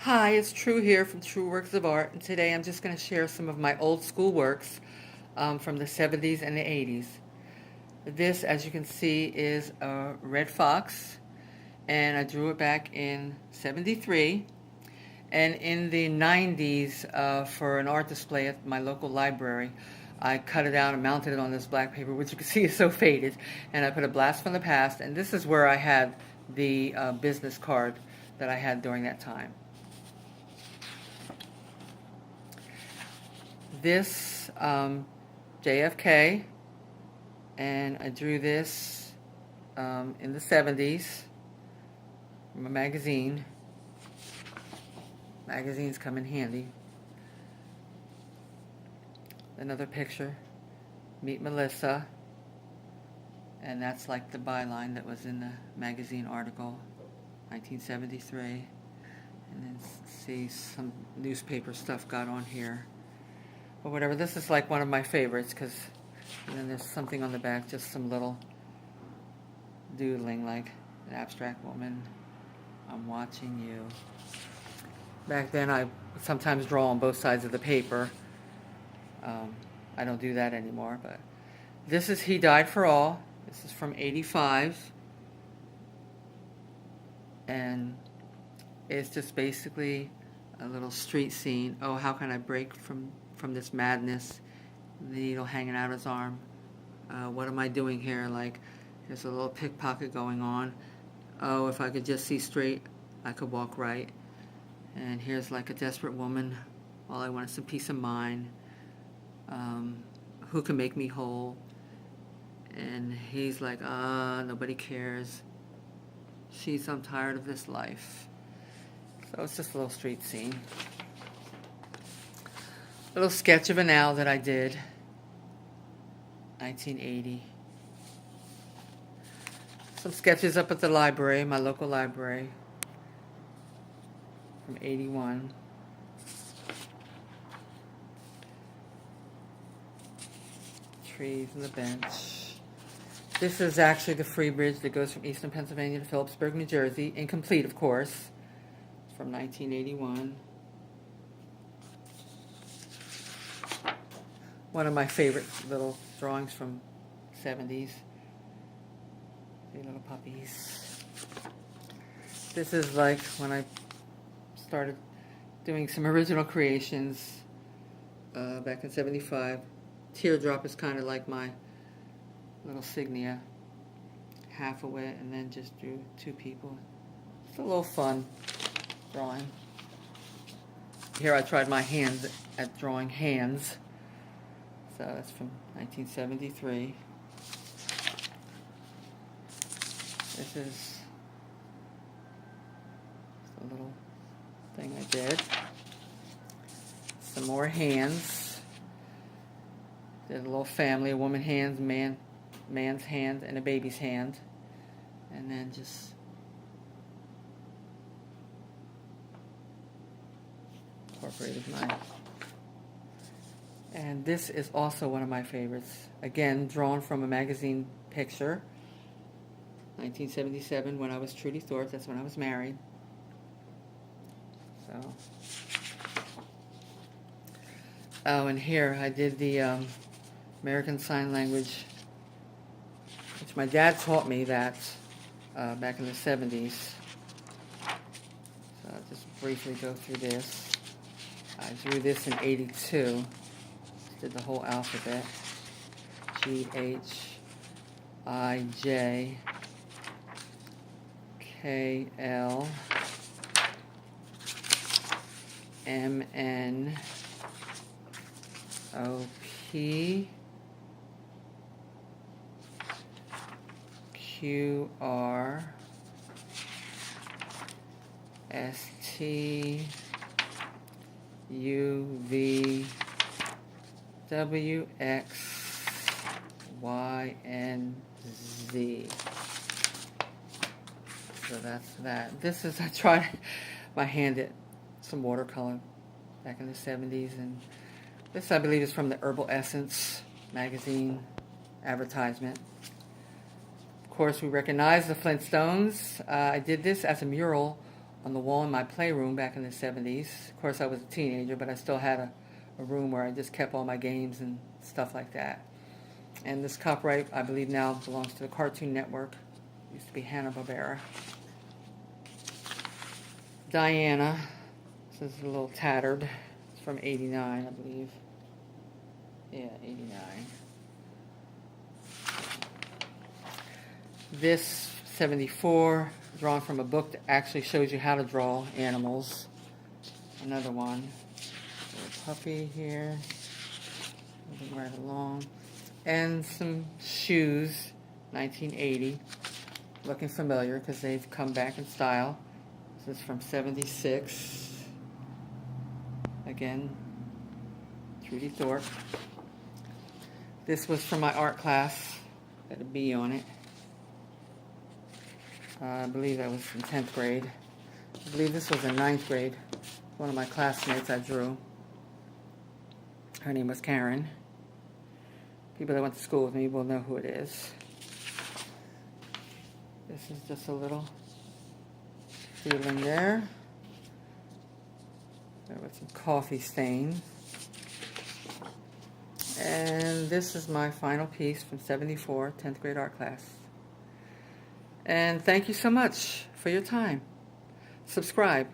Hi, it's True here from True Works of Art, and today I'm just going to share some of my old school works from the 70s and the 80s. This, as you can see, is a red fox, and I drew it back in 73. And in the 90s, for an art display at my local library, I cut it out and mounted it on this black paper, which you can see is so faded, and I put a blast from the past, and this is where I had the business card that I had during that time. This JFK, and I drew this in the 70s from a magazine. Magazines come in handy. Another picture, Meet Melissa, and that's like the byline that was in the magazine article, 1973. And then see some newspaper stuff got on here. Or whatever. This is like one of my favorites because there's something on the back, just some little doodling like an abstract woman. I'm watching you. Back then I would sometimes draw on both sides of the paper. I don't do that anymore, but this is He Died for All. This is from 85. And it's just basically a little street scene. Oh, how can I break from this madness? The needle hanging out his arm. What am I doing here? Like, there's a little pickpocket going on. Oh, if I could just see straight, I could walk right. And here's like a desperate woman. All I want is some peace of mind. Who can make me whole? And he's like, nobody cares. I'm tired of this life. So it's just a little street scene. A little sketch of an owl that I did, 1980. Some sketches up at the library, my local library, from 81. Trees and the bench. This is actually the free bridge that goes from Eastern Pennsylvania to Phillipsburg, New Jersey. Incomplete, of course. It's from 1981. One of my favorite little drawings from 70s. Three little puppies. This is like when I started doing some original creations back in 75. Teardrop is kind of like my little signia. Half of it, and then just drew two people. It's a little fun drawing. Here I tried my hands at drawing hands. So that's from 1973. This is a little thing I did. Some more hands. Did a little family, a woman's hands, man's hand, and a baby's hand. And then just incorporated mine. And this is also one of my favorites. Again, drawn from a magazine picture. 1977, when I was Trudy Thorpe. That's when I was married. So. Oh, and here I did the American Sign Language, which my dad taught me that back in the 70s. So I'll just briefly go through this. I drew this in 82. Did the whole alphabet. G-H-I-J K-L M-N-O-P Q-R-S-T-U-V WXYNZ. So that's that. This is, I tried my hand at some watercolor back in the 70s, and this I believe is from the Herbal Essence magazine advertisement. Of course, we recognize the Flintstones. I did this as a mural on the wall in my playroom back in the 70s. Of course, I was a teenager, but I still had a room where I just kept all my games and stuff like that. And this copyright, I believe, now belongs to the Cartoon Network. It used to be Hanna-Barbera. Diana. This is a little tattered. It's from 89, I believe. Yeah, 89. This, 74, drawn from a book that actually shows you how to draw animals. Another one. Little puppy here. Moving right along. And some shoes, 1980. Looking familiar because they've come back in style. This is from 76. Again, Trudy Thorpe. This was from my art class. Got a B on it. I believe that was in 10th grade. I believe this was in 9th grade. One of my classmates I drew. Her name was Karen. People that went to school with me will know who it is. This is just a little feeling there. There was some coffee stain. And this is my final piece from 74, 10th grade art class. And thank you so much for your time. Subscribe.